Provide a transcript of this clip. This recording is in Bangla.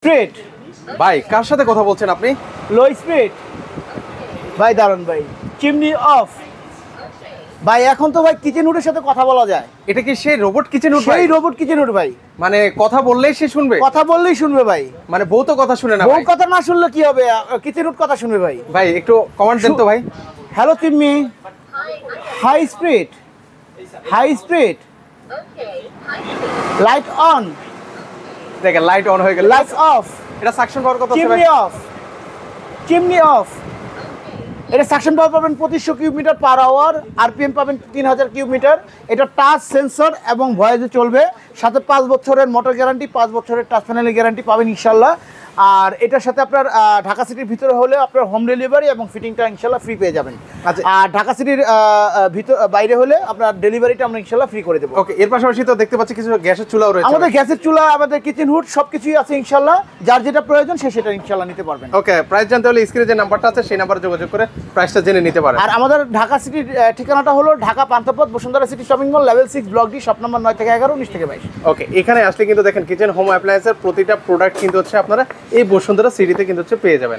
স্প্রিট ভাই কার সাথে কথা বলছেন আপনি? লো স্পিড ভাই, দারুন ভাই। চিমনি অফ ভাই, এখন তো ভাই কিচেন হুডের সাথে কথা বলা যায়। এটা কি সেই রোবট কিচেন হুড ভাই? সেই রোবট কিচেন হুড ভাই, মানে কথা বললেই সে শুনবে? কথা বললেই শুনবে ভাই। মানে বউ তো কথা শুনে না বউ ভাই। কথা না শুনলে কি হবে, কিচেন হুড কথা শুনবে ভাই। ভাই একটু কমেন্ট দেন তো ভাই। Hello chimney, high speed, high speed, light on, দেখেন লাইট অন হয়ে গেল। লাইট অফ, এটা সাকশন পাওয়ার কত আছে ভাই? Chimney off, chimney off. এটা সাকশন পাওয়ার পাবেন 2500 cube meter per hour, RPM পাবেন 3000 কিউব মিটার। এটা টাচ সেন্সর এবং ভয়েসে চলবে, সাথে 5 বছরের মোটর গ্যারান্টি, 5 বছরের টাচ প্যানেলের গ্যারান্টি পাবেন ইনশাল্লাহ। আর এটার সাথে আপনার ঢাকা সিটির ভিতরে হলে আপনার হোম ডেলিভারি এবং ফিটিংটা ইনশাল্লাহ ফ্রি পেয়ে যাবেন। আচ্ছা। আর ঢাকা সিটির ভিতর বাইরে হলে আপনার ডেলিভারিটা আমরা ইনশাল্লাহ ফ্রি করে দেবো। ওকে, এর পাশাপাশি তো দেখতে পাচ্ছি কিছু গ্যাসের চুলাও রয়েছে। আমাদের গ্যাসের চুলা, আমাদের কিচেন হুড সবকিছুই আছে ইনশাল্লাহ। যার যেটা প্রয়োজন সে সেটা ইনশাল্লাহ নিতে পারবেন। ওকে, প্রাইস জানতে হলে স্ক্রিনে যে নাম্বারটা আছে সেই নাম্বারে যোগাযোগ করে প্রাইসটা জেনে নিতে পারেন। আর আমাদের ঢাকা সিটির ঠিকানাটা হলো Dhaka Panthapath Bashundhara city shopping mall, level 6, block D, shop number 9 থেকে 11, 19 থেকে 22। ওকে, এখানে আসলে কিন্তু দেখেন কিচেন হোম অ্যাপ্লায়েন্সের প্রতিটা প্রোডাক্ট কিন্তু হচ্ছে আপনারা এই বসুন্ধরা সিটিতে কিন্তু হচ্ছে পেয়ে যাবেন।